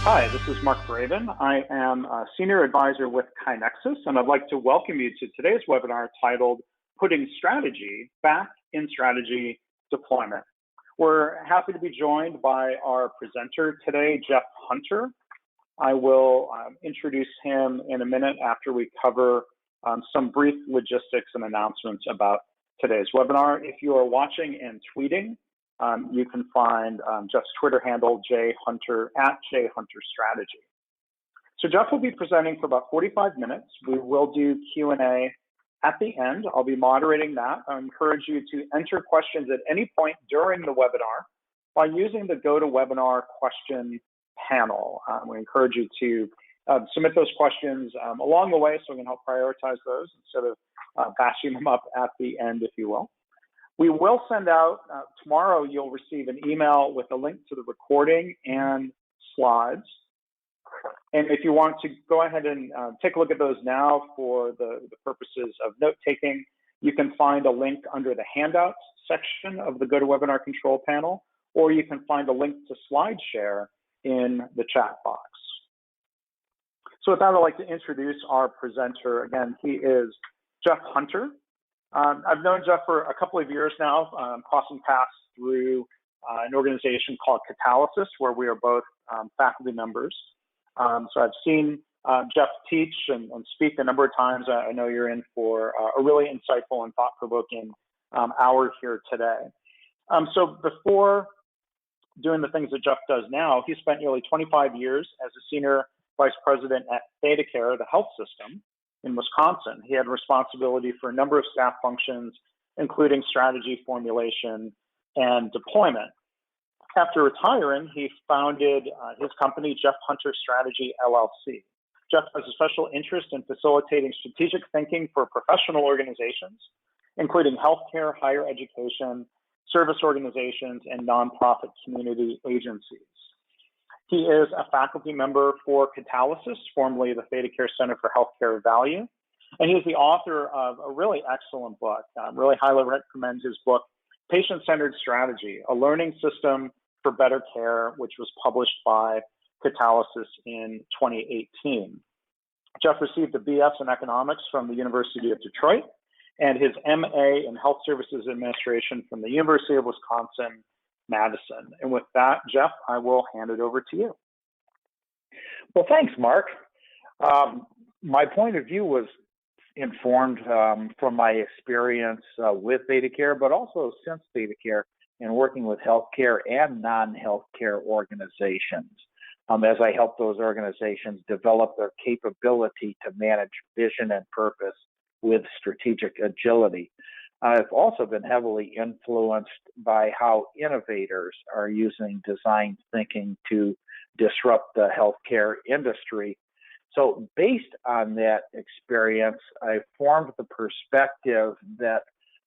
Hi, this is Mark Graban. I am a Senior Advisor with KaiNexus, and I'd like to welcome you to today's webinar titled Putting Strategy Back in Strategy Deployment. We're happy to be joined by our presenter today, Jeff Hunter. I will introduce him in a minute after we cover some brief logistics and announcements about today's webinar. If you are watching and tweeting, you can find Jeff's Twitter handle, @JHunterStrategy. So Jeff will be presenting for about 45 minutes. We will do Q&A at the end. I'll be moderating that. I encourage you to enter questions at any point during the webinar by using the GoToWebinar question panel. We encourage you to submit those questions along the way so we can help prioritize those instead of batching them up at the end, if you will. We will send out, tomorrow you'll receive an email with a link to the recording and slides. And if you want to go ahead and take a look at those now for the purposes of note-taking, you can find a link under the handouts section of the GoToWebinar control panel, or you can find a link to SlideShare in the chat box. So with that, I'd like to introduce our presenter. Again, he is Jeff Hunter. I've known Jeff for a couple of years now, crossing paths through an organization called Catalysis, where we are both faculty members. So I've seen Jeff teach and speak a number of times. I know you're in for a really insightful and thought-provoking hour here today. So before doing the things that Jeff does now, he spent nearly 25 years as a senior vice president at ThedaCare, the health system in Wisconsin. He had responsibility for a number of staff functions, including strategy formulation and deployment. After retiring, he founded his company, Jeff Hunter Strategy, LLC. Jeff has a special interest in facilitating strategic thinking for professional organizations, including healthcare, higher education, service organizations, and nonprofit community agencies. He is a faculty member for Catalysis, formerly the ThedaCare Center for Healthcare Value, and he is the author of a really excellent book. Really highly recommend his book, Patient-Centered Strategy, A Learning System for Better Care, which was published by Catalysis in 2018. Jeff received a BS in economics from the University of Detroit and his MA in Health Services Administration from the University of Wisconsin-Madison. And with that, Jeff, I will hand it over to you. Well, thanks, Mark. My point of view was informed from my experience with ThedaCare, but also since ThedaCare in working with healthcare and non-healthcare organizations, as I help those organizations develop their capability to manage vision and purpose with strategic agility. I've also been heavily influenced by how innovators are using design thinking to disrupt the healthcare industry. So based on that experience, I formed the perspective that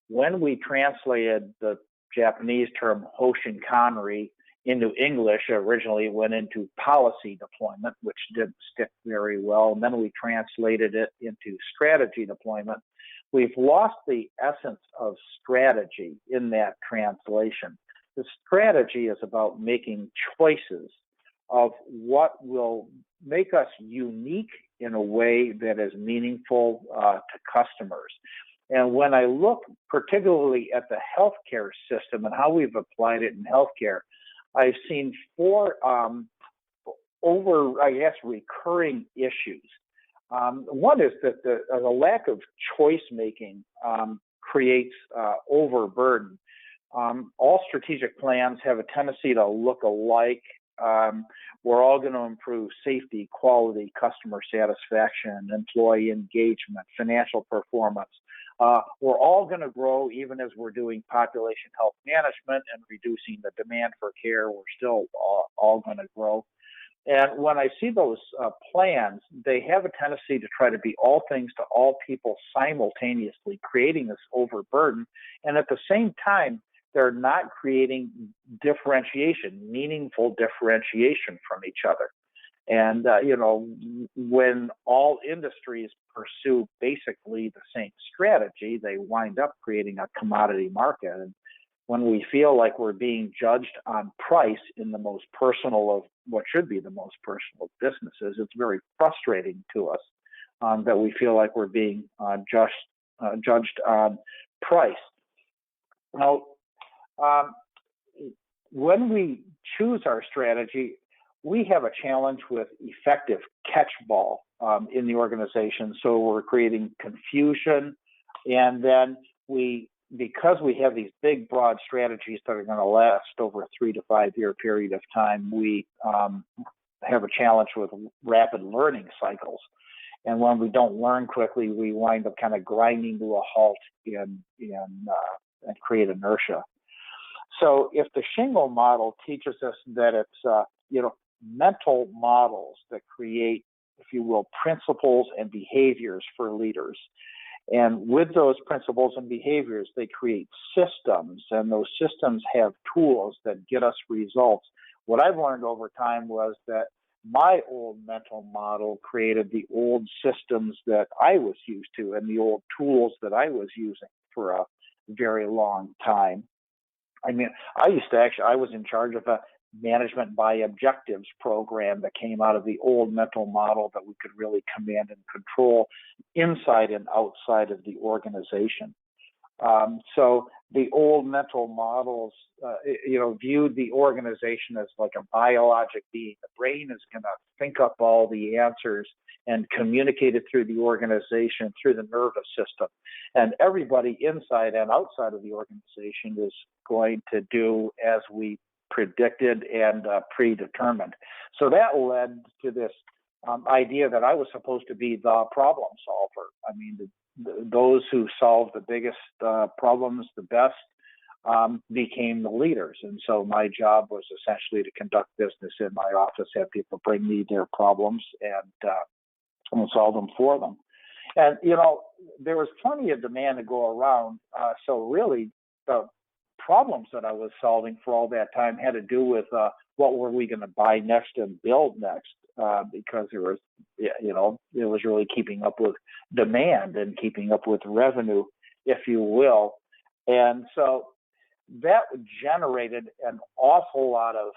when we translated the Japanese term hoshin kanri into English, originally it went into policy deployment, which didn't stick very well, and then we translated it into strategy deployment. We've lost the essence of strategy in that translation. The strategy is about making choices of what will make us unique in a way that is meaningful to customers. And when I look particularly at the healthcare system and how we've applied it in healthcare, I've seen four recurring issues. One is that the lack of choice making creates overburden. All strategic plans have a tendency to look alike. We're all going to improve safety, quality, customer satisfaction, employee engagement, financial performance. We're all going to grow even as we're doing population health management and reducing the demand for care. We're still all going to grow. And when I see those plans, they have a tendency to try to be all things to all people simultaneously, creating this overburden. And at the same time, they're not creating differentiation, meaningful differentiation from each other. And, when all industries pursue basically the same strategy, they wind up creating a commodity market. And when we feel like we're being judged on price in the most personal of what should be the most personal of businesses, it's very frustrating to us that we feel like we're being judged on price. Now, when we choose our strategy, we have a challenge with effective catch-ball in the organization. So we're creating confusion, and then because we have these big, broad strategies that are going to last over a 3 to 5 year period of time, we have a challenge with rapid learning cycles. And when we don't learn quickly, we wind up kind of grinding to a halt and create inertia. So if the shingle model teaches us that it's mental models that create, if you will, principles and behaviors for leaders. And with those principles and behaviors, they create systems, and those systems have tools that get us results. What I've learned over time was that my old mental model created the old systems that I was used to and the old tools that I was using for a very long time. I mean, I was in charge of a management by objectives program that came out of the old mental model that we could really command and control inside and outside of the organization. So the old mental models, viewed the organization as like a biologic being. The brain is going to think up all the answers and communicate it through the organization, through the nervous system. And everybody inside and outside of the organization is going to do as we predicted and predetermined. So that led to this idea that I was supposed to be the problem solver. I mean, those who solved the biggest problems the best became the leaders. And so my job was essentially to conduct business in my office, have people bring me their problems and solve them for them. And, there was plenty of demand to go around. So really, the problems that I was solving for all that time had to do with what were we going to buy next and build next, because it was really keeping up with demand and keeping up with revenue, if you will. And so that generated an awful lot of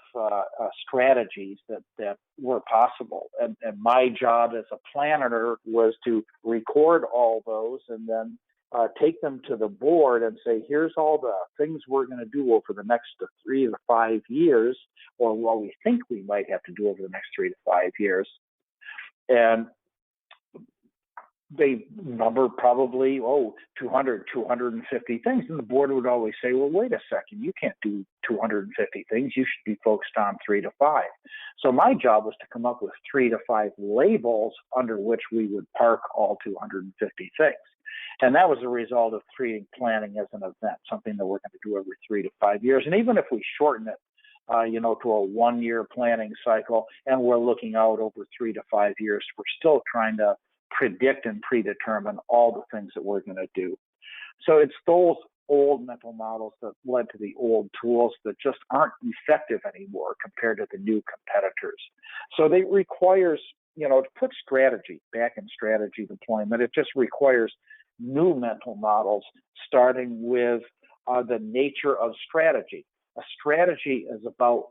strategies that were possible. And my job as a planner was to record all those and then take them to the board and say, here's all the things we're going to do over the next 3 to 5 years, or what we think we might have to do over the next 3 to 5 years. And they number probably, 200, 250 things. And the board would always say, well, wait a second, you can't do 250 things. You should be focused on 3 to 5. So my job was to come up with 3 to 5 labels under which we would park all 250 things. And that was a result of treating planning as an event, something that we're going to do every 3 to 5 years. And even if we shorten it, to a 1 year planning cycle, and we're looking out over 3 to 5 years, we're still trying to predict and predetermine all the things that we're going to do. So it's those old mental models that led to the old tools that just aren't effective anymore compared to the new competitors. So they requires, to put strategy back in strategy deployment, it just requires new mental models, starting with the nature of strategy. A strategy is about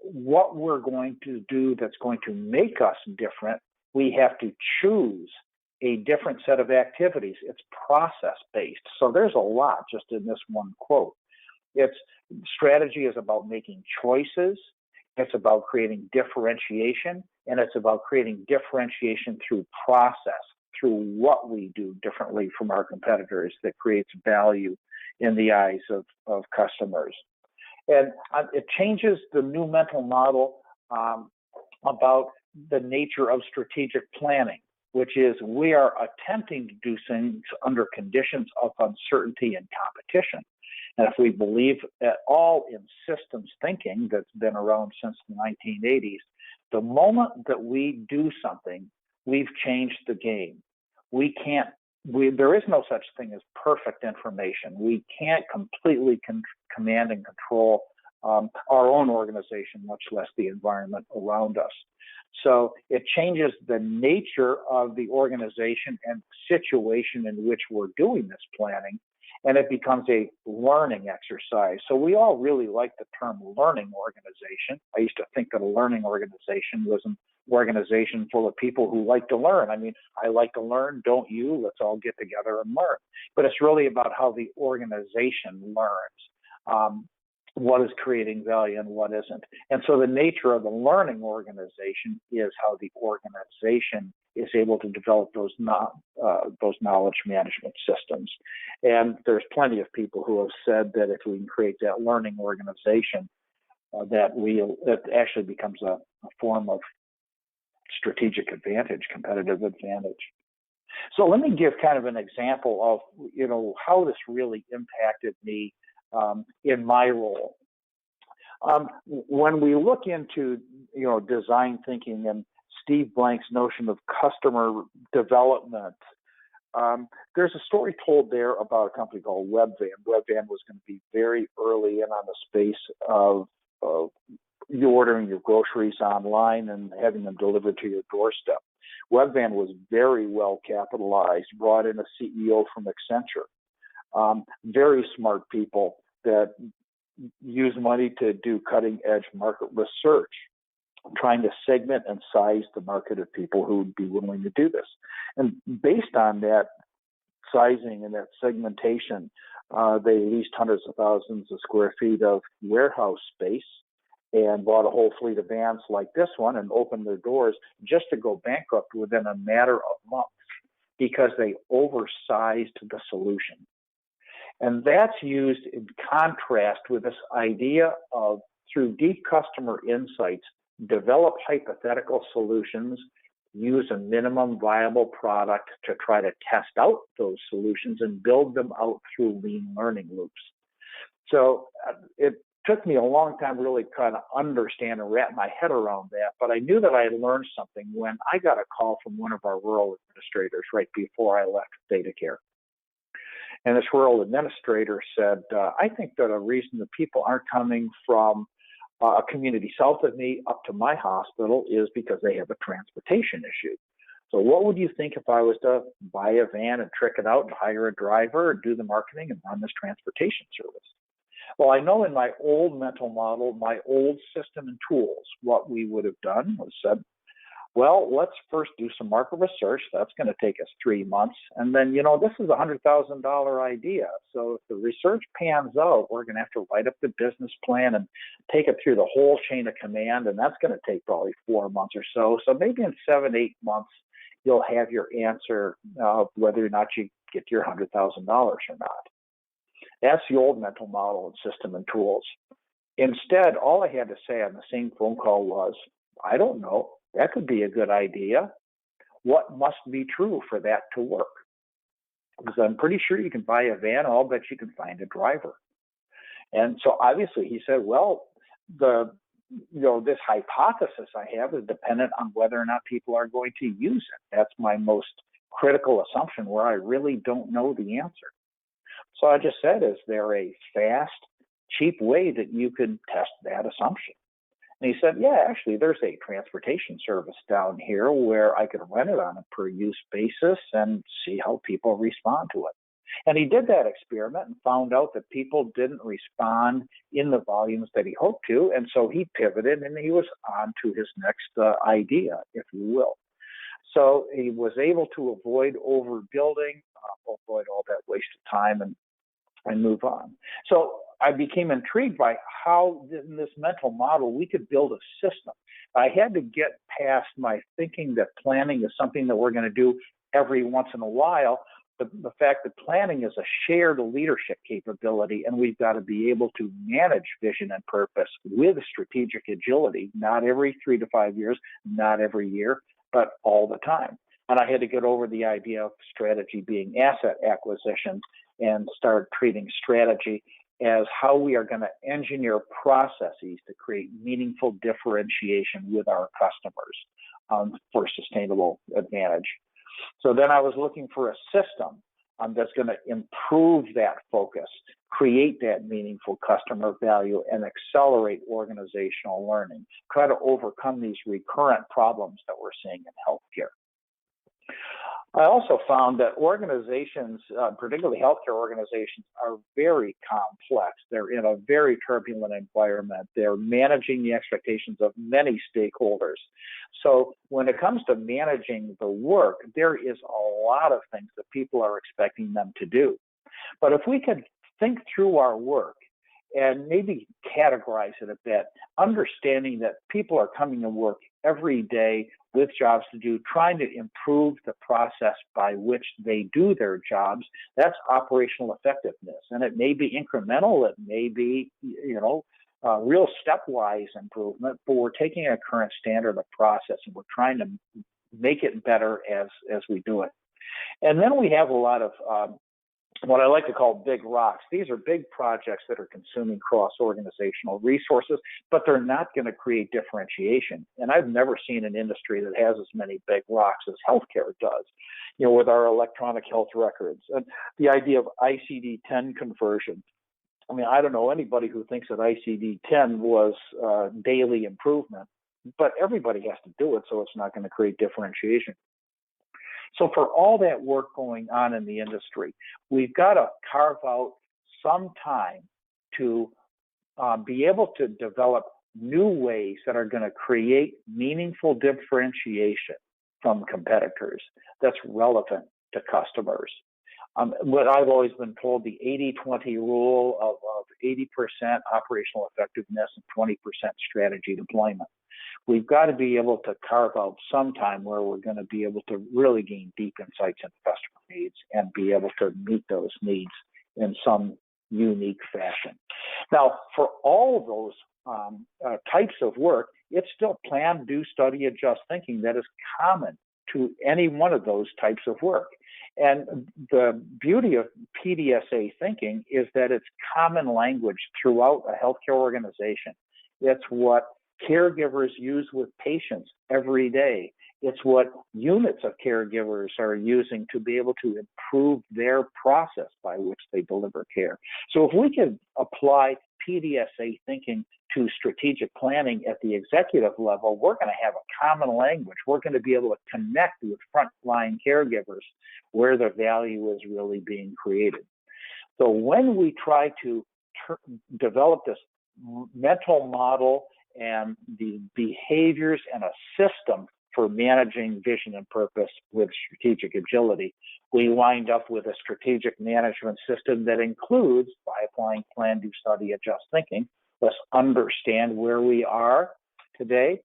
what we're going to do that's going to make us different. We have to choose a different set of activities. It's process-based. So there's a lot just in this one quote. Strategy is about making choices. It's about creating differentiation, and it's about creating differentiation through process, through what we do differently from our competitors that creates value in the eyes of customers. And it changes the new mental model about the nature of strategic planning, which is we are attempting to do things under conditions of uncertainty and competition. And if we believe at all in systems thinking that's been around since the 1980s, the moment that we do something, we've changed the game. There is no such thing as perfect information. We can't completely command and control our own organization, much less the environment around us. So it changes the nature of the organization and situation in which we're doing this planning. and it becomes a learning exercise. So we all really like the term learning organization. I used to think that a learning organization was an organization full of people who like to learn. I mean, I like to learn, don't you? Let's all get together and learn. But it's really about how the organization learns. What is creating value and what isn't. And so the nature of the learning organization is how the organization is able to develop those knowledge management systems. And there's plenty of people who have said that if we can create that learning organization, it actually becomes a form of strategic advantage, competitive advantage. So let me give kind of an example of, how this really impacted me in my role. When we look into, design thinking and Steve Blank's notion of customer development, there's a story told there about a company called Webvan. Webvan was going to be very early in on the space of you ordering your groceries online and having them delivered to your doorstep. Webvan was very well capitalized, brought in a CEO from Accenture, very smart people that use money to do cutting edge market research, trying to segment and size the market of people who would be willing to do this. And based on that sizing and that segmentation, they leased hundreds of thousands of square feet of warehouse space and bought a whole fleet of vans like this one and opened their doors just to go bankrupt within a matter of months because they oversized the solution. And that's used in contrast with this idea of, through deep customer insights, develop hypothetical solutions, use a minimum viable product to try to test out those solutions and build them out through lean learning loops. So it took me a long time to really kind of understand and wrap my head around that, but I knew that I had learned something when I got a call from one of our rural administrators right before I left DataCare. And this rural administrator said, I think that a reason that people aren't coming from a community south of me up to my hospital is because they have a transportation issue. So what would you think if I was to buy a van and trick it out and hire a driver and do the marketing and run this transportation service? Well, I know in my old mental model, my old system and tools, what we would have done was said, well, let's first do some market research. That's going to take us 3 months. And then, this is a $100,000 idea. So if the research pans out, we're going to have to write up the business plan and take it through the whole chain of command. And that's going to take probably 4 months or so. So maybe in 7-8 months, you'll have your answer of whether or not you get your $100,000 or not. That's the old mental model and system and tools. Instead, all I had to say on the same phone call was, I don't know. That could be a good idea. What must be true for that to work? Because I'm pretty sure you can buy a van. I'll bet you can find a driver. And so obviously he said, well, this hypothesis I have is dependent on whether or not people are going to use it. That's my most critical assumption where I really don't know the answer. So I just said, is there a fast, cheap way that you could test that assumption? And he said, yeah, actually, there's a transportation service down here where I could rent it on a per use basis and see how people respond to it. And he did that experiment and found out that people didn't respond in the volumes that he hoped to. And so he pivoted and he was on to his next idea, if you will. So he was able to avoid overbuilding, avoid all that waste of time and move on. So I became intrigued by how in this mental model we could build a system. I had to get past my thinking that planning is something that we're going to do every once in a while. The fact that planning is a shared leadership capability, and we've got to be able to manage vision and purpose with strategic agility, not every 3 to 5 years, not every year, but all the time. And I had to get over the idea of strategy being asset acquisition and start treating strategy as how we are going to engineer processes to create meaningful differentiation with our customers for sustainable advantage. So then I was looking for a system that's going to improve that focus, create that meaningful customer value, and accelerate organizational learning, try to overcome these recurrent problems that we're seeing in healthcare. I also found that organizations, particularly healthcare organizations, are very complex. They're in a very turbulent environment. They're managing the expectations of many stakeholders. So when it comes to managing the work, there is a lot of things that people are expecting them to do. But if we could think through our work and maybe categorize it a bit, understanding that people are coming to work every day with jobs to do, trying to improve the process by which they do their jobs, that's operational effectiveness. And it may be incremental, it may be, real stepwise improvement, but we're taking a current standard of process and we're trying to make it better as we do it. And then we have a lot of what I like to call big rocks. These are big projects that are consuming cross-organizational resources, but they're not going to create differentiation. And I've never seen an industry that has as many big rocks as healthcare does, with our electronic health records and the idea of ICD-10 conversion. I mean, I don't know anybody who thinks that ICD-10 was daily improvement, but everybody has to do it, so it's not going to create differentiation. So for all that work going on in the industry, we've got to carve out some time to be able to develop new ways that are going to create meaningful differentiation from competitors that's relevant to customers. What I've always been told, the 80-20 rule of 80% operational effectiveness and 20% strategy deployment. We've got to be able to carve out some time where we're going to be able to really gain deep insights into customer needs and be able to meet those needs in some unique fashion. Now, for all of those types of work, it's still plan, do, study, adjust thinking that is common to any one of those types of work. And the beauty of PDSA thinking is that it's common language throughout a healthcare organization. It's what caregivers use with patients every day. It's what units of caregivers are using to be able to improve their process by which they deliver care. So if we can apply PDSA thinking to strategic planning at the executive level, we're going to have a common language. We're going to be able to connect with frontline caregivers where the value is really being created. So when we try to develop this mental model and the behaviors and a system for managing vision and purpose with strategic agility, we wind up with a strategic management system that includes, by applying plan, do, study, adjust thinking, let's understand where we are today.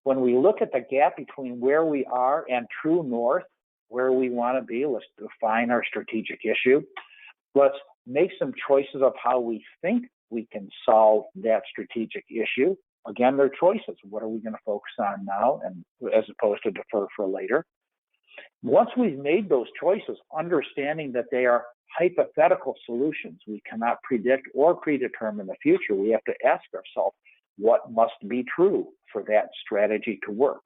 When we look at the gap between where we are and true north, where we want to be, let's define our strategic issue. Let's make some choices of how we think we can solve that strategic issue. Again, they're choices. What are we going to focus on now, and as opposed to defer for later? Once we've made those choices, understanding that they are hypothetical solutions, we cannot predict or predetermine the future. We have to ask ourselves, what must be true for that strategy to work?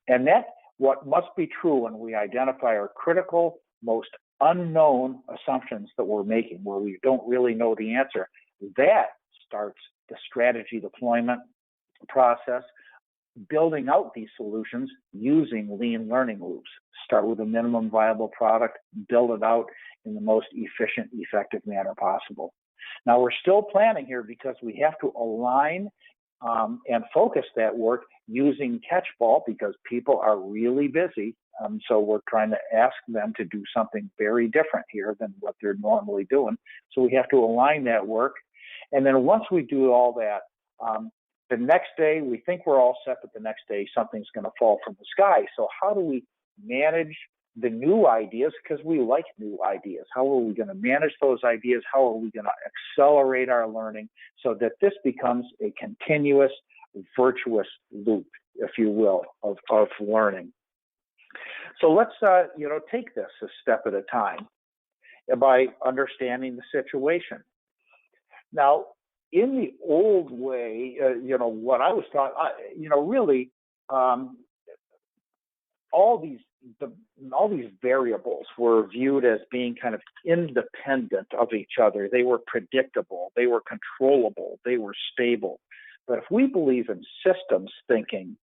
And that what must be true when we identify our critical, most unknown assumptions that we're making, where we don't really know the answer, that starts the strategy deployment process, building out these solutions using lean learning loops. Start with a minimum viable product, build it out in the most efficient, effective manner possible. Now, we're still planning here because we have to align and focus that work using catchball because people are really busy. So we're trying to ask them to do something very different here than what they're normally doing. So we have to align that work. And then once we do all that, the next day, we think we're all set, but the next day, something's going to fall from the sky. So how do we manage the new ideas? Because we like new ideas. How are we going to manage those ideas? How are we going to accelerate our learning so that this becomes a continuous, virtuous loop, if you will, of learning? So let's, take this a step at a time by understanding the situation. Now, in the old way, what I was taught, really, all these variables were viewed as being kind of independent of each other. They were predictable, they were controllable, they were stable. But if we believe in systems thinking,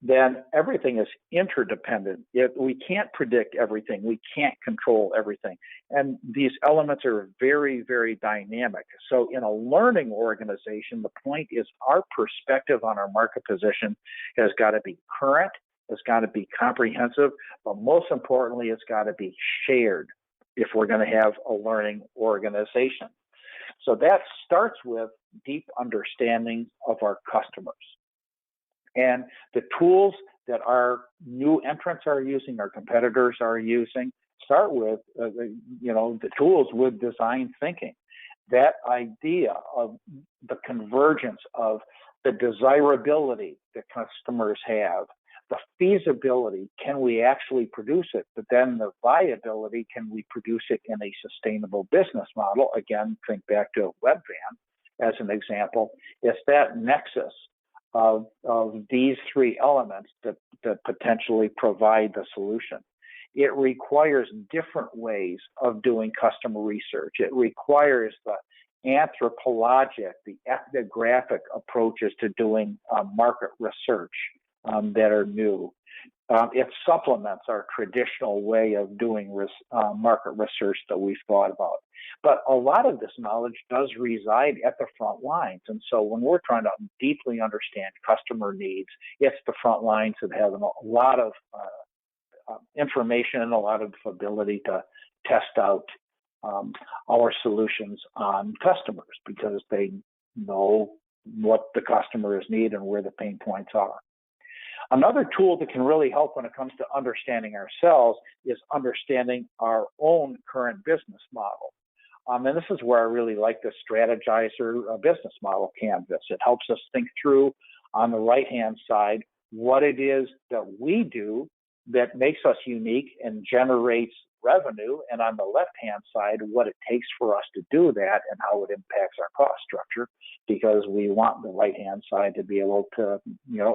then everything is interdependent. We can't predict everything. We can't control everything. And these elements are very, very dynamic. So in a learning organization, the point is our perspective on our market position has got to be current, it's got to be comprehensive, but most importantly, it's got to be shared if we're going to have a learning organization. So that starts with deep understanding of our customers. And the tools that our new entrants are using, our competitors are using, start with, the tools with design thinking. That idea of the convergence of the desirability that customers have, the feasibility, can we actually produce it? But then the viability, can we produce it in a sustainable business model? Again, think back to Webvan as an example. It's that nexus of these three elements that potentially provide the solution. It requires different ways of doing customer research. It requires the anthropologic, the ethnographic approaches to doing market research that are new. It supplements our traditional way of doing market research that we've thought about. But a lot of this knowledge does reside at the front lines. And so when we're trying to deeply understand customer needs, it's the front lines that have a lot of information and a lot of ability to test out our solutions on customers, because they know what the customers need and where the pain points are. Another tool that can really help when it comes to understanding ourselves is understanding our own current business model. And this is where I really like the strategizer business model canvas. It helps us think through, on the right-hand side, what it is that we do that makes us unique and generates revenue, and on the left-hand side, what it takes for us to do that and how it impacts our cost structure, because we want the right-hand side to be able to,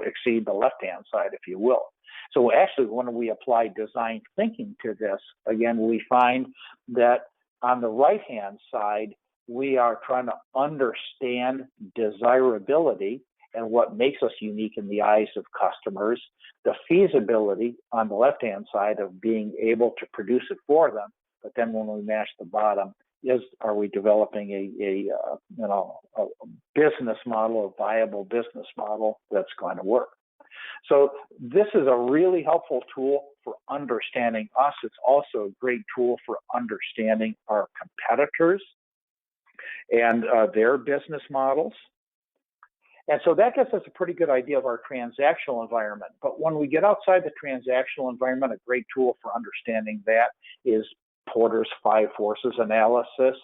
exceed the left-hand side, if you will. So actually, when we apply design thinking to this, again, we find that on the right-hand side, we are trying to understand desirability and what makes us unique in the eyes of customers, the feasibility on the left-hand side of being able to produce it for them. But then when we match the bottom, are we developing a business model, a viable business model that's going to work? So this is a really helpful tool for understanding us. It's also a great tool for understanding our competitors and their business models. And so that gives us a pretty good idea of our transactional environment. But when we get outside the transactional environment, a great tool for understanding that is Porter's 5 forces analysis.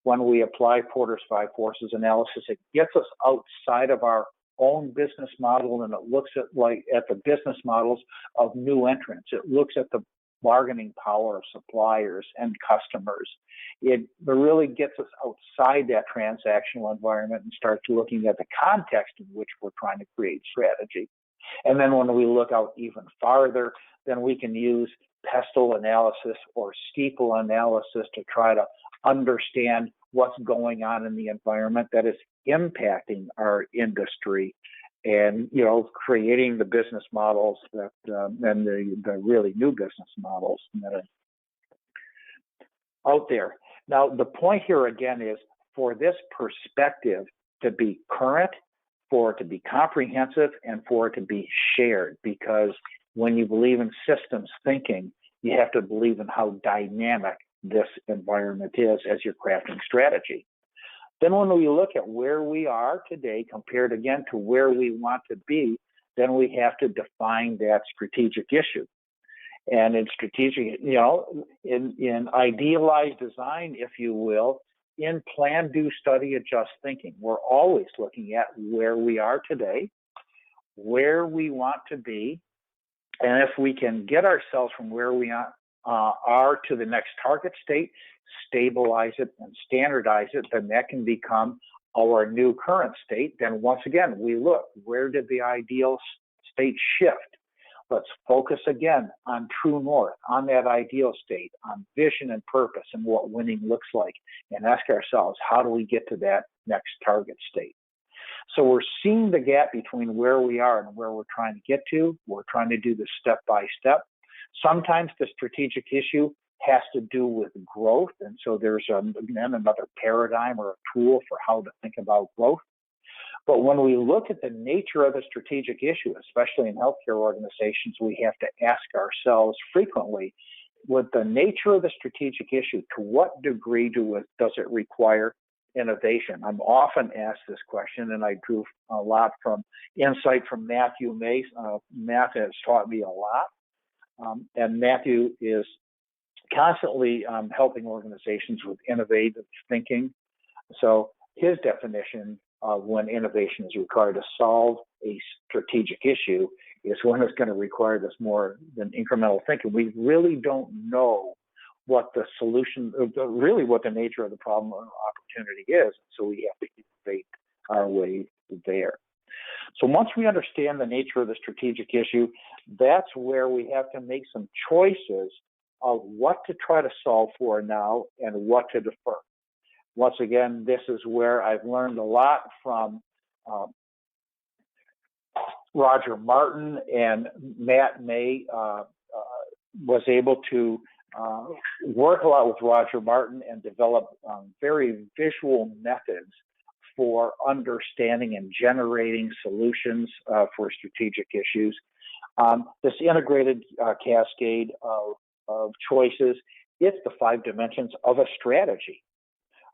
When we apply Porter's 5 forces analysis, it gets us outside of our own business model, and it looks at the business models of new entrants. It looks at the bargaining power of suppliers and customers. It really gets us outside that transactional environment and starts looking at the context in which we're trying to create strategy. And then when we look out even farther, then we can use pestle analysis or steeple analysis to try to understand what's going on in the environment that is impacting our industry, and creating the business models that and the really new business models that are out there. Now, the point here again is for this perspective to be current, for it to be comprehensive, and for it to be shared, because when you believe in systems thinking, you have to believe in how dynamic this environment is as you're crafting strategy. Then when we look at where we are today compared again to where we want to be, then we have to define that strategic issue. And in strategic, in idealized design, if you will, in plan, do, study, adjust thinking, we're always looking at where we are today, where we want to be, and if we can get ourselves from where we are to the next target state, stabilize it and standardize it, then that can become our new current state. Then once again, we look, where did the ideal state shift? Let's focus again on true north, on that ideal state, on vision and purpose and what winning looks like, and ask ourselves, how do we get to that next target state? So we're seeing the gap between where we are and where we're trying to get to. We're trying to do this step by step. Sometimes the strategic issue has to do with growth. And so there's, again, another paradigm or a tool for how to think about growth. But when we look at the nature of the strategic issue, especially in healthcare organizations, we have to ask ourselves frequently, with the nature of the strategic issue, to what degree does it require innovation? I'm often asked this question, and I drew a lot from insight from Matthew Mace. Matt has taught me a lot, and Matthew is constantly helping organizations with innovative thinking. So his definition of when innovation is required to solve a strategic issue is when it's going to require this more than incremental thinking. We really don't know what the solution, really what the nature of the problem or opportunity is. So we have to innovate our way there. So once we understand the nature of the strategic issue, that's where we have to make some choices of what to try to solve for now and what to defer. Once again, this is where I've learned a lot from Roger Martin, and Matt May was able to work a lot with Roger Martin and develop very visual methods for understanding and generating solutions for strategic issues. This integrated cascade of choices, it's the 5 dimensions of a strategy.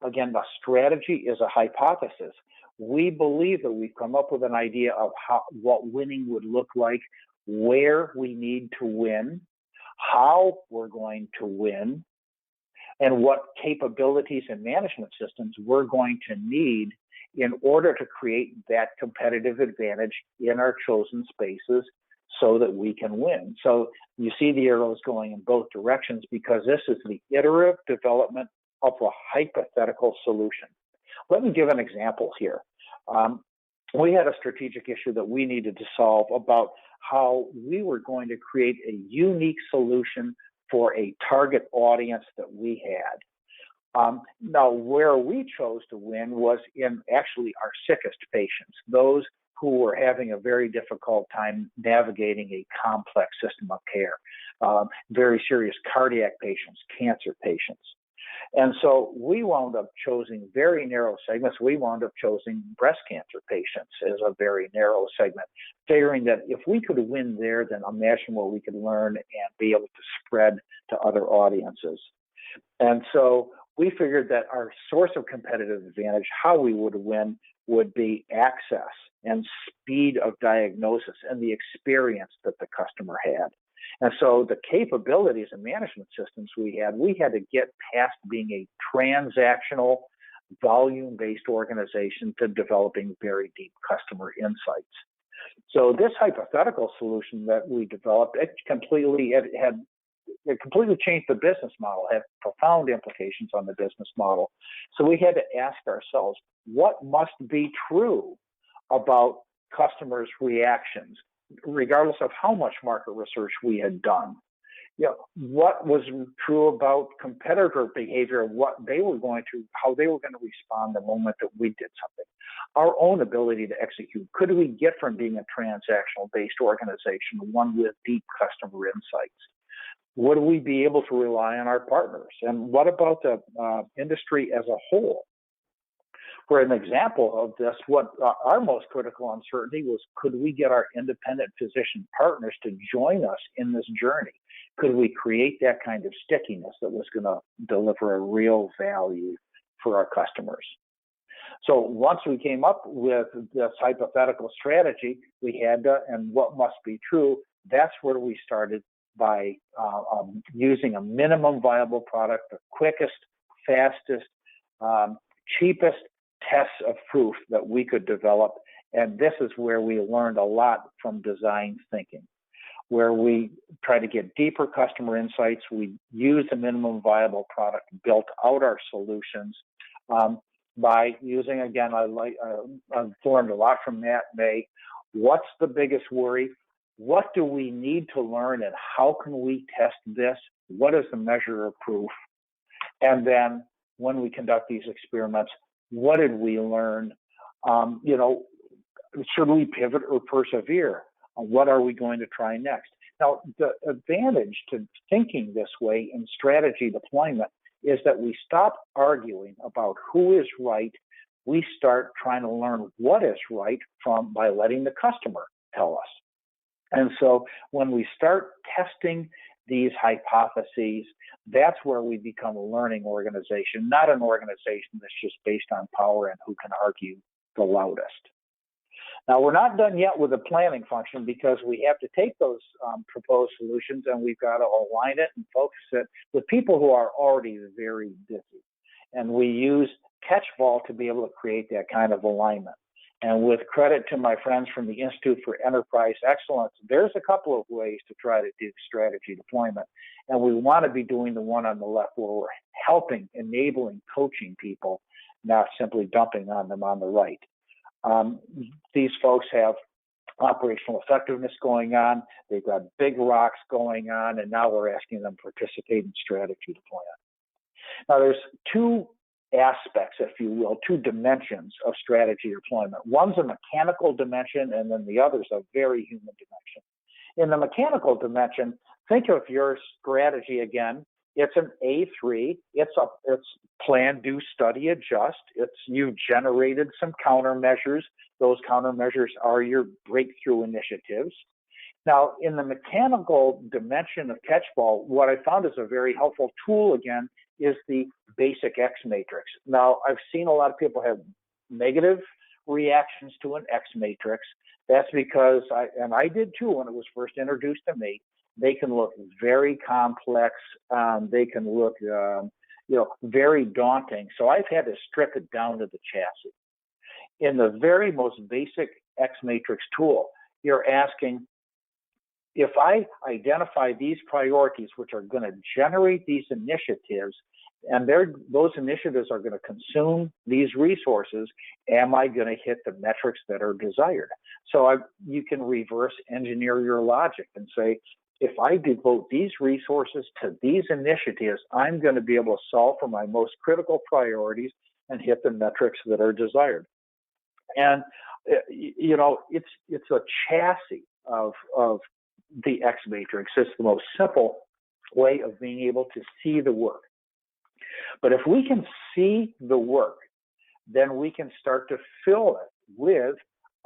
Again, the strategy is a hypothesis. We believe that we've come up with an idea of what winning would look like, where we need to win, how we're going to win, and what capabilities and management systems we're going to need in order to create that competitive advantage in our chosen spaces so that we can win. So you see the arrows going in both directions because this is the iterative development of a hypothetical solution. Let me give an example here. We had a strategic issue that we needed to solve about how we were going to create a unique solution for a target audience that we had. Now, where we chose to win was in actually our sickest patients, those who were having a very difficult time navigating a complex system of care, very serious cardiac patients, cancer patients. And so we wound up choosing very narrow segments. We wound up choosing breast cancer patients as a very narrow segment, figuring that if we could win there, then imagine what we could learn and be able to spread to other audiences. And so we figured that our source of competitive advantage, how we would win, would be access and speed of diagnosis and the experience that the customer had. And so the capabilities and management systems we had to get past being a transactional, volume-based organization to developing very deep customer insights. So this hypothetical solution that we developed, it completely changed the business model, had profound implications on the business model. So we had to ask ourselves, what must be true about customers' reactions, regardless of how much market research we had done? What was true about competitor behavior, what they were going to, how they were going to respond the moment that we did something? Our own ability to execute. Could we get from being a transactional-based organization, one with deep customer insights? Would we be able to rely on our partners? And what about the industry as a whole? For an example of this, what our most critical uncertainty was, could we get our independent physician partners to join us in this journey? Could we create that kind of stickiness that was going to deliver a real value for our customers? So once we came up with this hypothetical strategy, we had to, and what must be true, that's where we started by using a minimum viable product, the quickest, fastest, cheapest tests of proof that we could develop. And this is where we learned a lot from design thinking, where we try to get deeper customer insights. We use the minimum viable product, built out our solutions by using, again, I've learned a lot from Matt May. What's the biggest worry? What do we need to learn and how can we test this? What is the measure of proof? And then when we conduct these experiments, what did we learn? Should we pivot or persevere? What are we going to try next? Now, the advantage to thinking this way in strategy deployment is that we stop arguing about who is right. We start trying to learn what is right by letting the customer tell us. And so when we start testing these hypotheses, that's where we become a learning organization, not an organization that's just based on power and who can argue the loudest. Now, we're not done yet with the planning function because we have to take those proposed solutions and we've got to align it and focus it with people who are already very busy. And we use Catchball to be able to create that kind of alignment. And with credit to my friends from the Institute for Enterprise Excellence, there's a couple of ways to try to do strategy deployment. And we want to be doing the one on the left where we're helping, enabling, coaching people, not simply dumping on them on the right. These folks have operational effectiveness going on. They've got big rocks going on, and now we're asking them to participate in strategy deployment. Now, there's two aspects, if you will, two dimensions of strategy deployment. One's a mechanical dimension, and then the other's a very human dimension. In the mechanical dimension, think of your strategy again. It's an A3. It's plan, do, study, adjust. You've generated some countermeasures. Those countermeasures are your breakthrough initiatives. Now, in the mechanical dimension of Catchball, what I found is a very helpful tool, again, is the basic X matrix. Now, I've seen a lot of people have negative reactions to an X matrix. That's because, I did too when it was first introduced to me, they can look very complex. They can look, very daunting. So I've had to strip it down to the chassis. In the very most basic X matrix tool, you're asking, if I identify these priorities, which are going to generate these initiatives, and those initiatives are going to consume these resources, am I going to hit the metrics that are desired? So you can reverse engineer your logic and say, if I devote these resources to these initiatives, I'm going to be able to solve for my most critical priorities and hit the metrics that are desired. And, it's a chassis of the X matrix. It's the most simple way of being able to see the work. But if we can see the work, then we can start to fill it with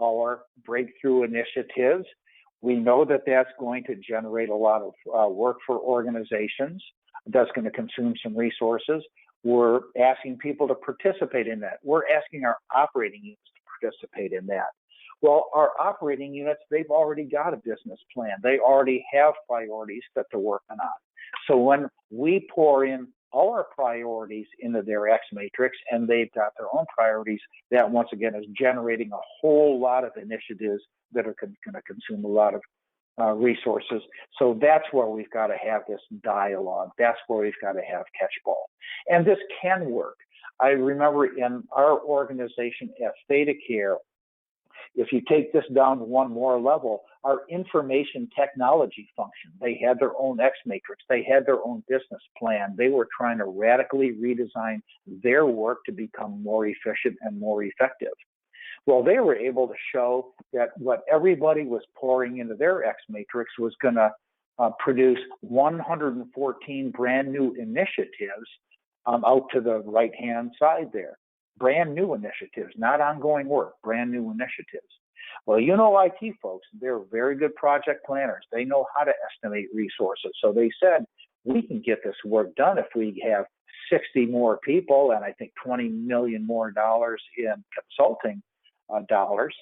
our breakthrough initiatives. We know that that's going to generate a lot of work for organizations. That's going to consume some resources. We're asking people to participate in that. We're asking our operating units to participate in that. Well, our operating units, they've already got a business plan. They already have priorities that they're working on. So when we pour in all our priorities into their X matrix and they've got their own priorities, that once again is generating a whole lot of initiatives that are going to consume a lot of resources. So that's where we've got to have this dialogue. That's where we've got to have Catchball. And this can work. I remember in our organization at ThedaCare, if you take this down to one more level, our information technology function, they had their own X matrix. They had their own business plan. They were trying to radically redesign their work to become more efficient and more effective. Well, they were able to show that what everybody was pouring into their X matrix was going to produce 114 brand new initiatives out to the right-hand side there. Brand new initiatives, not ongoing work, brand new initiatives. Well, IT folks, they're very good project planners. They know how to estimate resources. So they said, we can get this work done if we have 60 more people and I think $20 million more dollars in consulting dollars.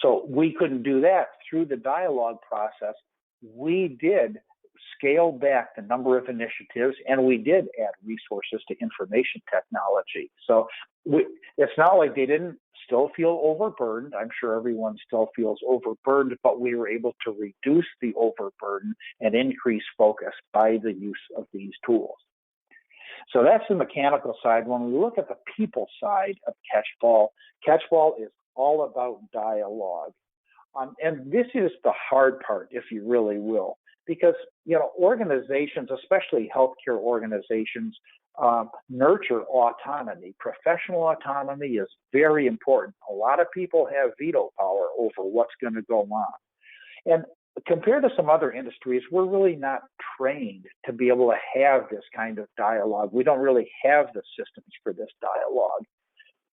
So we couldn't do that. Through the dialogue process, we did scale back the number of initiatives, and we did add resources to information technology. So it's not like they didn't still feel overburdened. I'm sure everyone still feels overburdened, but we were able to reduce the overburden and increase focus by the use of these tools. So that's the mechanical side. When we look at the people side of Catchball, Catchball is all about dialogue. And this is the hard part, if you really will, because organizations, especially healthcare organizations, nurture autonomy. Professional autonomy is very important. A lot of people have veto power over what's going to go on. And compared to some other industries, we're really not trained to be able to have this kind of dialogue. We don't really have the systems for this dialogue.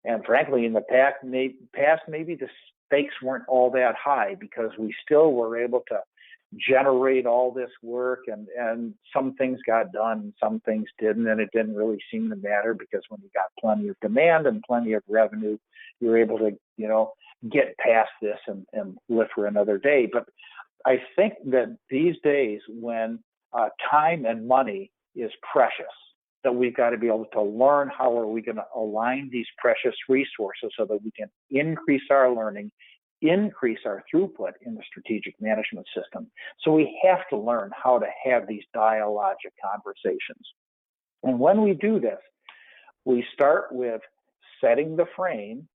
And frankly, in the past, maybe the stakes weren't all that high because we still were able to generate all this work, and some things got done, some things didn't, and it didn't really seem to matter because when you got plenty of demand and plenty of revenue, you're able to, get past this and live for another day. But I think that these days when time and money is precious, that we've got to be able to learn how are we going to align these precious resources so that we can increase our learning, increase our throughput in the strategic management system. So we have to learn how to have these dialogic conversations. And when we do this, we start with setting the frame.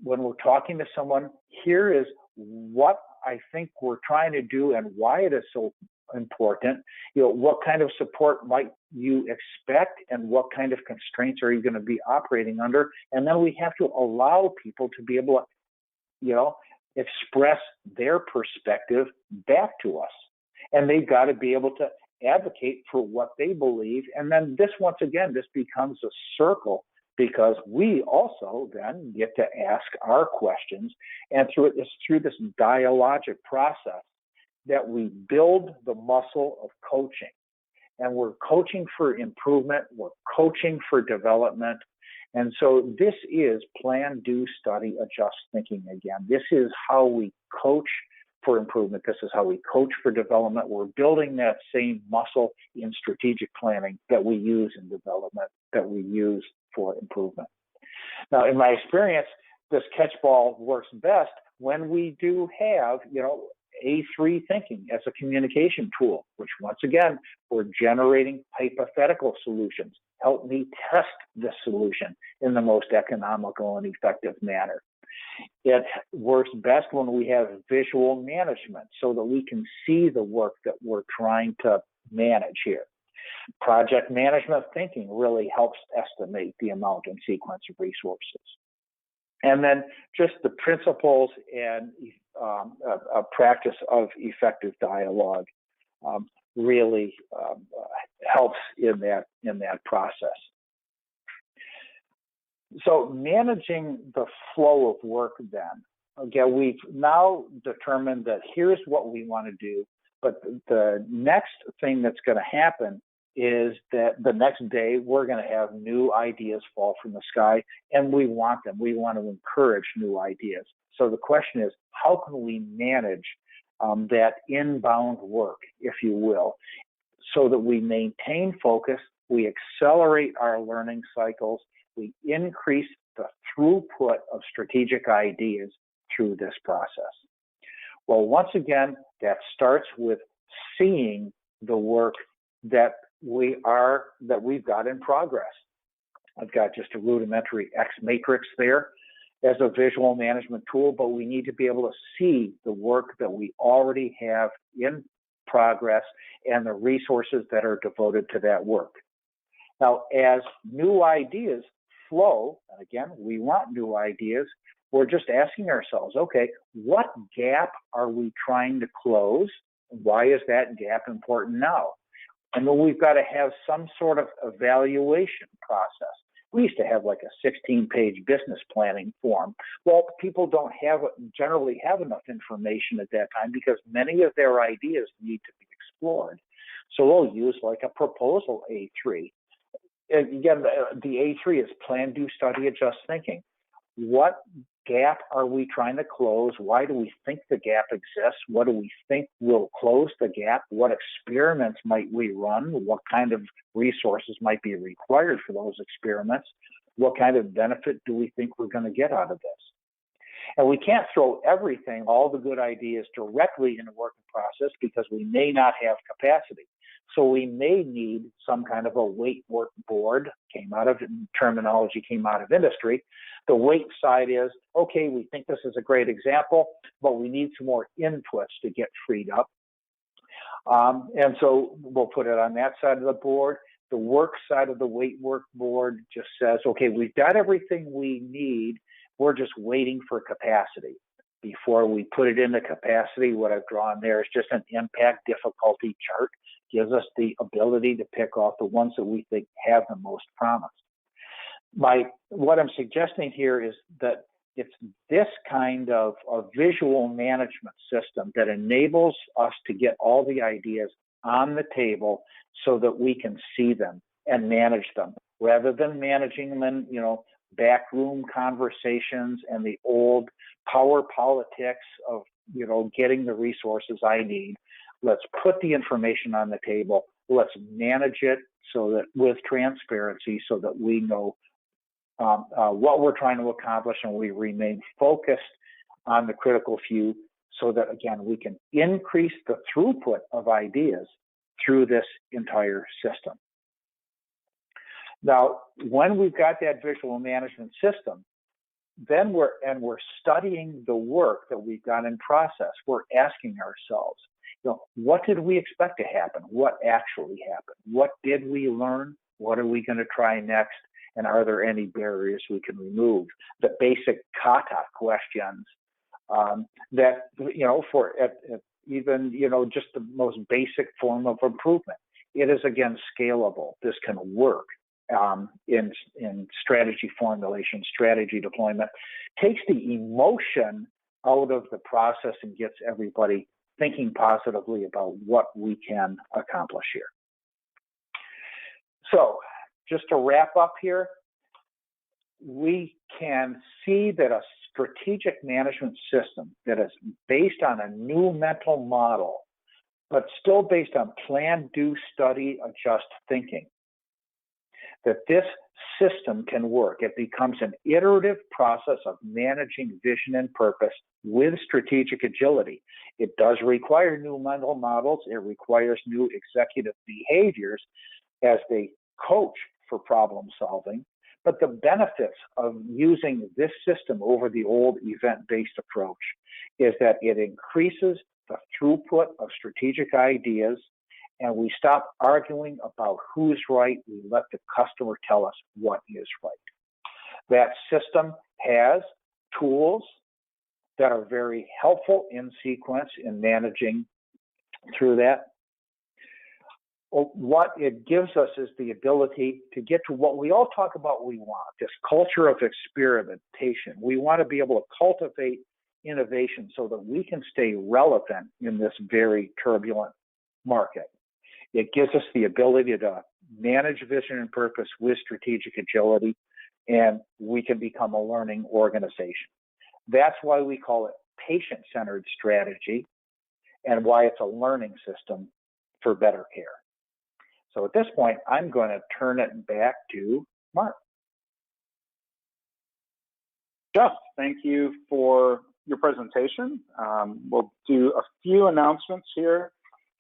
When we're talking to someone, here is what I think we're trying to do and why it is so important. What kind of support might you expect and what kind of constraints are you going to be operating under? And then we have to allow people to be able to, express their perspective back to us. And they've got to be able to advocate for what they believe. And then once again, this becomes a circle because we also then get to ask our questions. And through this dialogic process that we build the muscle of coaching. And we're coaching for improvement. We're coaching for development. And so this is plan, do, study, adjust thinking again. This is how we coach for improvement. This is how we coach for development. We're building that same muscle in strategic planning that we use in development, that we use for improvement. Now, in my experience, this catch-ball works best when we do have, A3 thinking as a communication tool, which once again, we're generating hypothetical solutions. Help me test this solution in the most economical and effective manner. It works best when we have visual management so that we can see the work that we're trying to manage here. Project management thinking really helps estimate the amount and sequence of resources. And then just the principles and a practice of effective dialogue really helps in that process. So managing the flow of work then, again, we've now determined that here's what we want to do, but the next thing that's going to happen is that the next day we're going to have new ideas fall from the sky, and we want them. We want to encourage new ideas. So the question is, how can we manage that inbound work, if you will, so that we maintain focus, we accelerate our learning cycles, we increase the throughput of strategic ideas through this process? Well, once again, that starts with seeing the work that we've got in progress. I've got just a rudimentary X matrix there as a visual management tool, but we need to be able to see the work that we already have in progress and the resources that are devoted to that work. Now, as new ideas flow, and again, we want new ideas, we're just asking ourselves, okay, what gap are we trying to close? Why is that gap important now? And then we've got to have some sort of evaluation process. We used to have like a 16-page business planning form. Well, people don't generally have enough information at that time because many of their ideas need to be explored. So we'll use like a proposal A3. Again, the A3 is plan, do, study, adjust thinking. What gap are we trying to close? Why do we think the gap exists? What do we think will close the gap? What experiments might we run? What kind of resources might be required for those experiments? What kind of benefit do we think we're going to get out of this? And we can't throw everything, all the good ideas, directly in a working process because we may not have capacity. So we may need some kind of a weight work board, terminology came out of industry. The weight side is, okay, we think this is a great example, but we need some more inputs to get freed up. And so we'll put it on that side of the board. The work side of the weight work board just says, okay, we've got everything we need. We're just waiting for capacity. Before we put it into capacity, what I've drawn there is just an impact difficulty chart. Gives us the ability to pick off the ones that we think have the most promise. What I'm suggesting here is that it's this kind of a visual management system that enables us to get all the ideas on the table so that we can see them and manage them, rather than managing them in, backroom conversations and the old power politics of, getting the resources I need. Let's put the information on the table. Let's manage it so that with transparency, so that we know what we're trying to accomplish, and we remain focused on the critical few, so that, again, we can increase the throughput of ideas through this entire system. Now, when we've got that visual management system, then we're studying the work that we've got in process. We're asking ourselves, what did we expect to happen? What actually happened? What did we learn? What are we going to try next? And are there any barriers we can remove? The basic kata questions that, even, just the most basic form of improvement. It is, again, scalable. This can work in strategy formulation, strategy deployment. Takes the emotion out of the process and gets everybody thinking positively about what we can accomplish here. So, just to wrap up here, we can see that a strategic management system that is based on a new mental model, but still based on plan, do, study, adjust thinking, that this system can work. It becomes an iterative process of managing vision and purpose with strategic agility. It does require new mental models. It requires new executive behaviors as they coach for problem solving. But the benefits of using this system over the old event-based approach is that it increases the throughput of strategic ideas, and we stop arguing about who's right. We let the customer tell us what is right. That system has tools that are very helpful in sequence in managing through that. What it gives us is the ability to get to what we all talk about we want, this culture of experimentation. We want to be able to cultivate innovation so that we can stay relevant in this very turbulent market. It gives us the ability to manage vision and purpose with strategic agility, and we can become a learning organization. That's why we call it patient-centered strategy, and why it's a learning system for better care. So at this point, I'm going to turn it back to Mark. Jeff, thank you for your presentation. We'll do a few announcements here.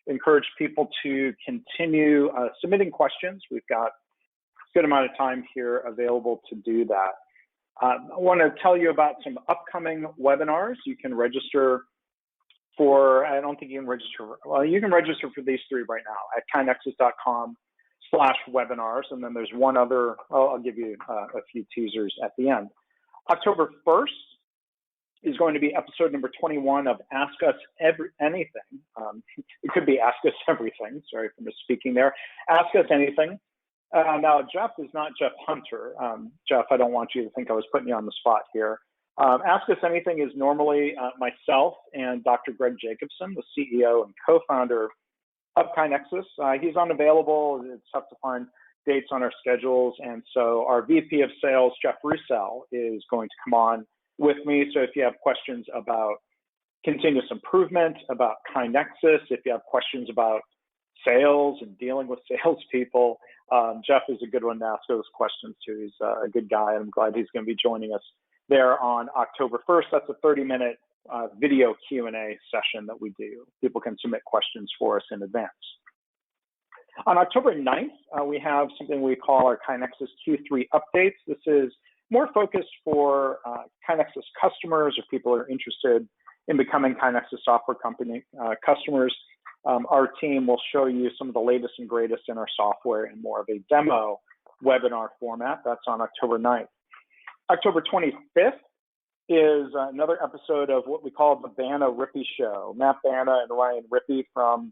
Encourage people to continue submitting questions. We've got a good amount of time here available to do that. I want to tell you about some upcoming webinars. You can register for, I don't think you can register, well, you can register for these three right now at KaiNexus.com/webinars. And then there's one other, I'll give you a few teasers at the end. October 1st is going to be episode number 21 of Ask Us Anything. It could be Ask Us Everything. Sorry for misspeaking there. Ask Us Anything. Now, Jeff is not Jeff Hunter. Jeff, I don't want you to think I was putting you on the spot here. Ask Us Anything is normally myself and Dr. Greg Jacobson, the CEO and co-founder of KaiNexus. He's unavailable. It's tough to find dates on our schedules. And so our VP of Sales, Jeff Roussel, is going to come on with me. So if you have questions about continuous improvement, about KaiNexus, if you have questions about sales and dealing with salespeople, Jeff is a good one to ask those questions to. He's a good guy, and I'm glad he's going to be joining us there on October 1st. That's a 30-minute video Q&A session that we do. People can submit questions for us in advance. On October 9th, we have something we call our KaiNexus Q3 updates. This is more focused for KaiNexus customers or people who are interested in becoming KaiNexus software company customers. our team will show you some of the latest and greatest in our software in more of a demo webinar format. That's on October 9th. October 25th is another episode of what we call the Banna Rippey Show. Matt Banna and Ryan Rippey from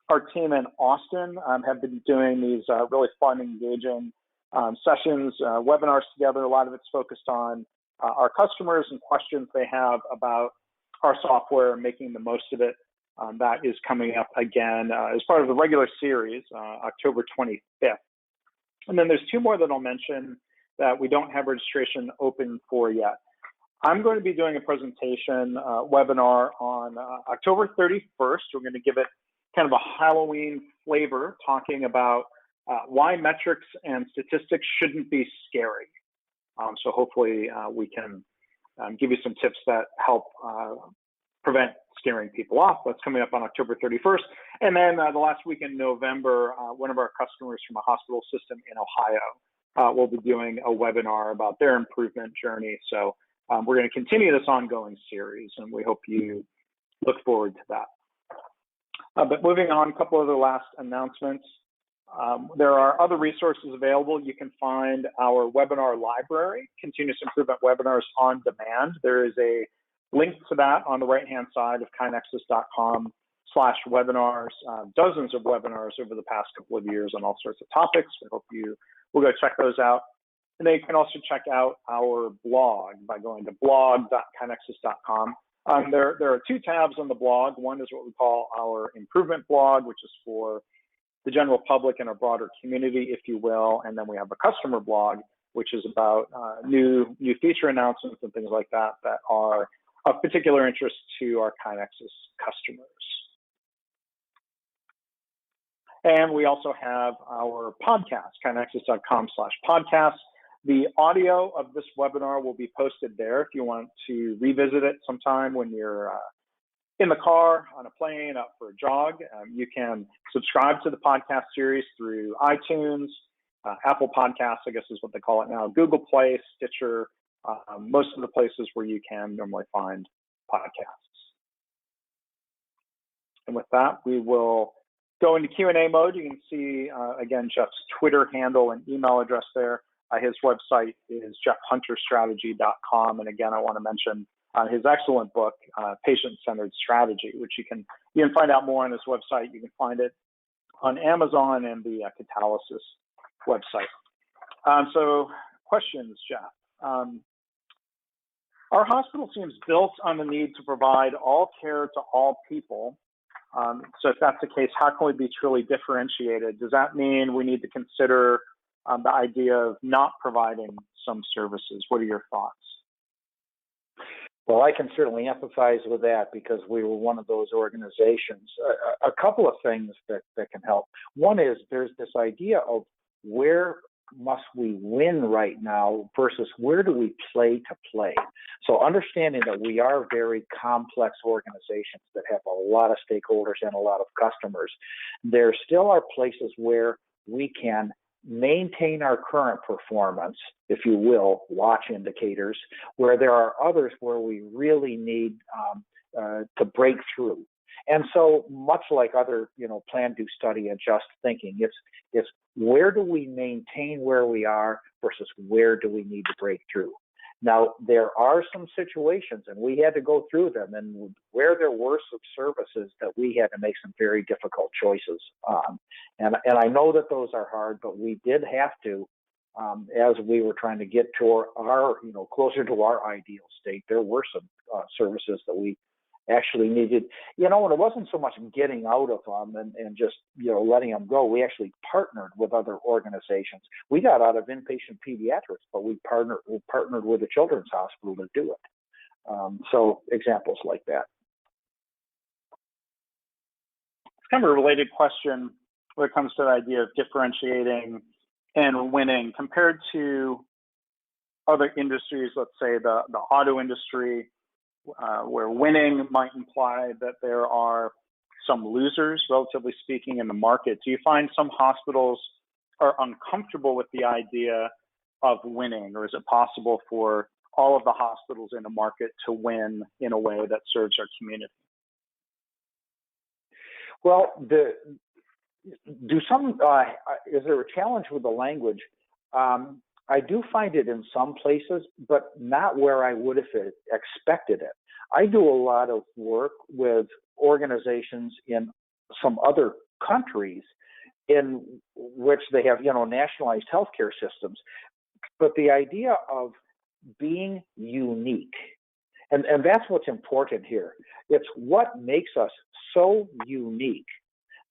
our team in Austin have been doing these really fun, engaging sessions, webinars together. A lot of it's focused on our customers and questions they have about our software and making the most of it. That is coming up again as part of the regular series, October 25th. And then there's two more that I'll mention that we don't have registration open for yet. I'm going to be doing a presentation webinar on October 31st. We're going to give it kind of a Halloween flavor, talking about why metrics and statistics shouldn't be scary. So hopefully we can give you some tips that help prevent scaring people off. That's coming up on October 31st. And then the last week in November, one of our customers from a hospital system in Ohio will be doing a webinar about their improvement journey. So we're going to continue this ongoing series, and we hope you look forward to that. But moving on, a couple of the last announcements. There are other resources available. You can find our webinar library, Continuous Improvement Webinars on Demand. There is a link to that on the right-hand side of KaiNexus.com/webinars. Dozens of webinars over the past couple of years on all sorts of topics. We hope you will go check those out. And then you can also check out our blog by going to blog.kainexus.com. There are two tabs on the blog. One is what we call our improvement blog, which is for the general public and our broader community, if you will. And then we have a customer blog, which is about new feature announcements and things like that that are of particular interest to our KaiNexus customers. And we also have our podcast, kainexus.com/podcast. The audio of this webinar will be posted there if you want to revisit it sometime when you're in the car, on a plane, out for a jog. You can subscribe to the podcast series through iTunes, Apple Podcasts, I guess is what they call it now, Google Play, Stitcher, most of the places where you can normally find podcasts. And with that, we will go into Q&A mode. You can see, again, Jeff's Twitter handle and email address there. His website is jeffhunterstrategy.com. And again, I want to mention his excellent book, Patient-Centered Strategy, which you can find out more on his website. You can find it on Amazon and the Catalysis website. So questions, Jeff. Our hospital seems built on the need to provide all care to all people. So if that's the case, how can we be truly differentiated? Does that mean we need to consider the idea of not providing some services? What are your thoughts? Well, I can certainly empathize with that because we were one of those organizations. A couple of things that can help. One is there's this idea of where must we win right now versus where do we play to play. So understanding that we are very complex organizations that have a lot of stakeholders and a lot of customers, there still are places where we can maintain our current performance, if you will, watch indicators, where there are others where we really need to break through. And so much like other, plan, do, study, adjust thinking, it's where do we maintain where we are versus where do we need to break through. Now, there are some situations, and we had to go through them, and where there were some services that we had to make some very difficult choices on. And I know that those are hard, but we did have to, as we were trying to get to our closer to our ideal state, there were some services that we actually needed, and it wasn't so much getting out of them and just, letting them go. We actually partnered with other organizations. We got out of inpatient pediatrics, but we partnered with the Children's Hospital to do it. So examples like that. It's kind of a related question when it comes to the idea of differentiating and winning compared to other industries, let's say the auto industry, where winning might imply that there are some losers, relatively speaking, in the market. Do you find some hospitals are uncomfortable with the idea of winning, or is it possible for all of the hospitals in a market to win in a way that serves our community? Well, is there a challenge with the language? I do find it in some places, but not where I would have expected it. I do a lot of work with organizations in some other countries in which they have, nationalized healthcare systems. But the idea of being unique, and that's what's important here. It's what makes us so unique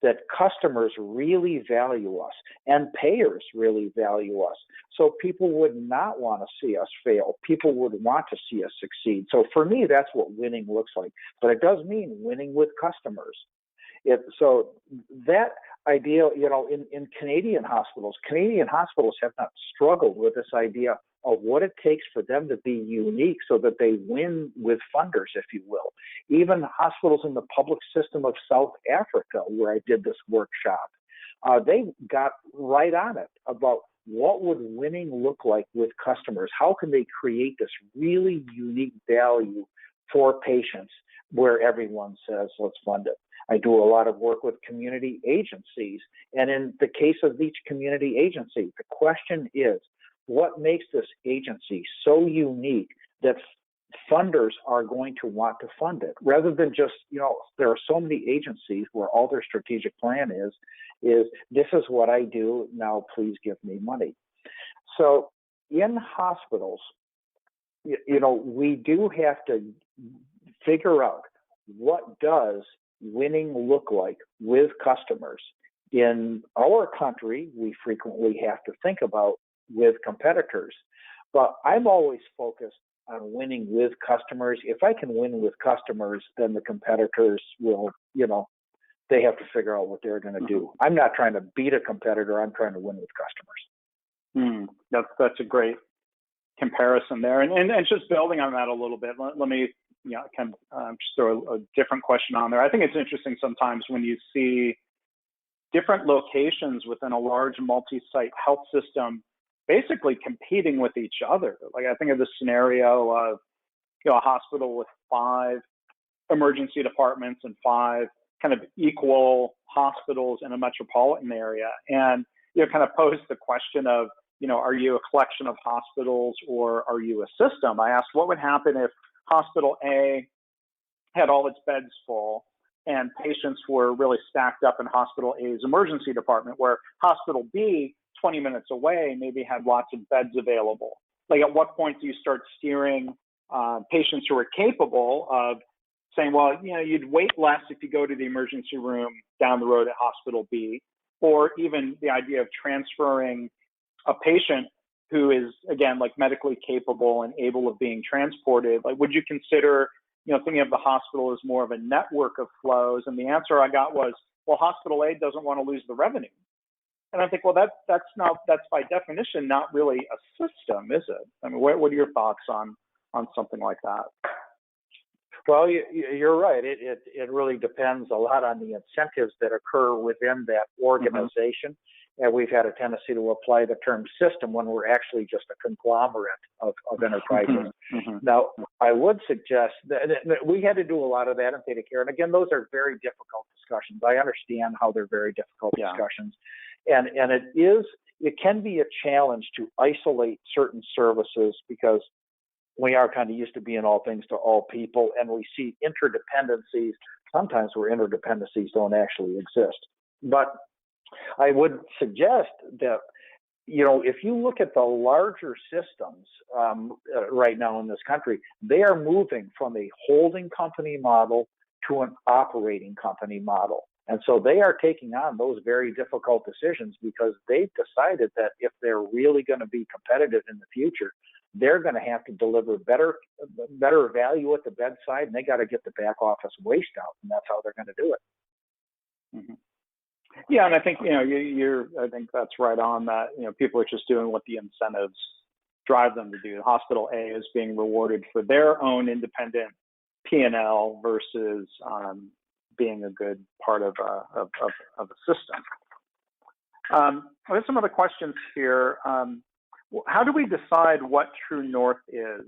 that customers really value us and payers really value us. So people would not want to see us fail. People would want to see us succeed. So for me, that's what winning looks like. But it does mean winning with customers. So that idea, in Canadian hospitals have not struggled with this idea of what it takes for them to be unique so that they win with funders, if you will. Even hospitals in the public system of South Africa, where I did this workshop, they got right on it about what would winning look like with customers. How can they create this really unique value for patients where everyone says, let's fund it. I do a lot of work with community agencies. And in the case of each community agency, the question is, what makes this agency so unique that funders are going to want to fund it? Rather than just, there are so many agencies where all their strategic plan is this is what I do, now please give me money. So in hospitals, we do have to figure out what does winning look like with customers. In our country, we frequently have to think about with competitors, but I'm always focused on winning with customers. If I can win with customers, then the competitors will, they have to figure out what they're going to do. I'm not trying to beat a competitor. I'm trying to win with customers. That's a great comparison there. And just building on that a little bit, let me just throw a different question on there. I think it's interesting sometimes when you see different locations within a large multi-site health system basically competing with each other. Like I think of the scenario of a hospital with 5 emergency departments and 5 kind of equal hospitals in a metropolitan area, and kind of pose the question of are you a collection of hospitals or are you a system? I asked what would happen if Hospital A had all its beds full and patients were really stacked up in Hospital A's emergency department, where Hospital B, 20 minutes away, maybe had lots of beds available. Like at what point do you start steering patients who are capable of saying, well, you'd wait less if you go to the emergency room down the road at Hospital B, or even the idea of transferring a patient who is, again, like medically capable and able of being transported. Like, would you consider, thinking of the hospital as more of a network of flows? And the answer I got was, well, Hospital A doesn't want to lose the revenue. And I think, well, that's by definition not really a system, is it? I mean, what are your thoughts on something like that? Well, you're right. It really depends a lot on the incentives that occur within that organization. And we've had a tendency to apply the term system when we're actually just a conglomerate of enterprises. Now, I would suggest that we had to do a lot of that in theta care. And again, those are very difficult discussions. I understand how they're very difficult discussions. And it can be a challenge to isolate certain services because we are kind of used to being all things to all people, and we see interdependencies sometimes where interdependencies don't actually exist. But I would suggest that, if you look at the larger systems right now in this country, they are moving from a holding company model to an operating company model. And so they are taking on those very difficult decisions because they've decided that if they're really going to be competitive in the future, they're going to have to deliver better value at the bedside, and they got to get the back office waste out, and that's how they're going to do it. Yeah, and I think I think that's right on that. People are just doing what the incentives drive them to do. Hospital A is being rewarded for their own independent P&L versus being a good part of a system. There's some other questions here. How do we decide what true north is?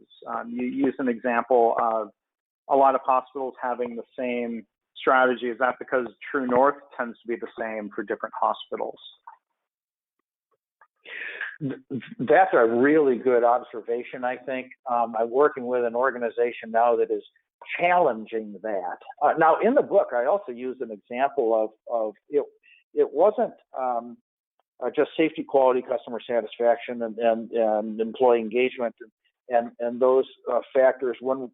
You use an example of a lot of hospitals having the same strategy? Is that because True North tends to be the same for different hospitals? That's a really good observation, I think. I'm working with an organization now that is challenging that. Now, in the book, I also use an example of it. It wasn't just safety, quality, customer satisfaction, and employee engagement, and those factors. When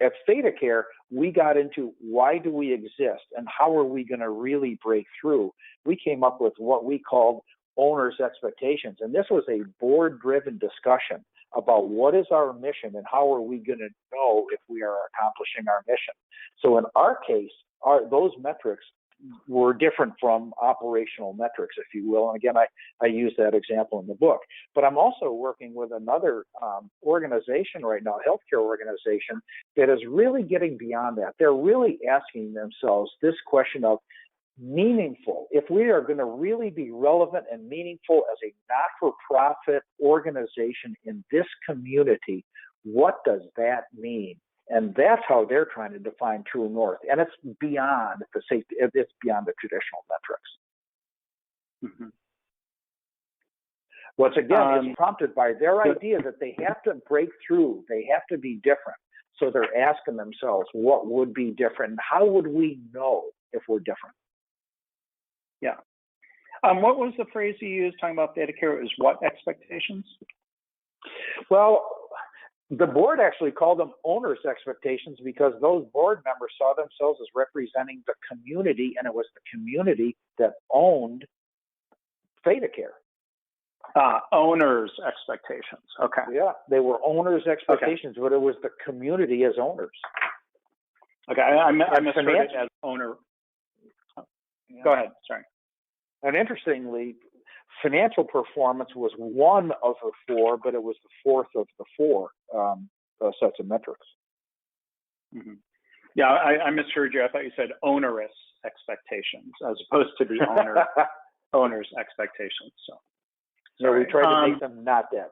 at ThedaCare, we got into why do we exist and how are we going to really break through. We came up with what we called owners' expectations, and this was a board-driven discussion about what is our mission and how are we going to know if we are accomplishing our mission. So in our case, those metrics were different from operational metrics, if you will. And again, I use that example in the book. But I'm also working with another organization right now, a healthcare organization, that is really getting beyond that. They're really asking themselves this question of meaningful. If we are going to really be relevant and meaningful as a not-for-profit organization in this community, what does that mean? And that's how they're trying to define True North. And it's beyond the safety, it's beyond the traditional metrics. Mm-hmm. Once again, it's prompted by their idea that they have to break through, they have to be different. So they're asking themselves, what would be different? And how would we know if we're different? Yeah. What was the phrase you used talking about ThedaCare? It was what expectations? Well, the board actually called them owners' expectations because those board members saw themselves as representing the community, and it was the community that owned ThedaCare. Owners' expectations. Okay. Yeah, they were owners' expectations, but it was the community as owners. Okay, I misheard it as owner. Yeah. Go ahead, sorry. And interestingly, financial performance was one of the four, but it was the fourth of the four sets of metrics. Mm-hmm. Yeah, I misheard you. I thought you said onerous expectations as opposed to the owner's expectations. So we tried to make them not that.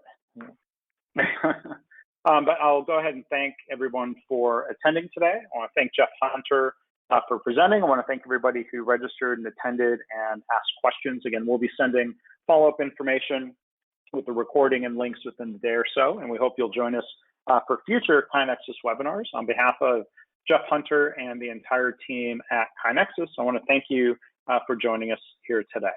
But I'll go ahead and thank everyone for attending today. I want to thank Jeff Hunter for presenting. I want to thank everybody who registered and attended and asked questions. Again, we'll be sending follow-up information with the recording and links within the day or so, and we hope you'll join us for future KaiNexus webinars. On behalf of Jeff Hunter and the entire team at KaiNexus, I want to thank you for joining us here today.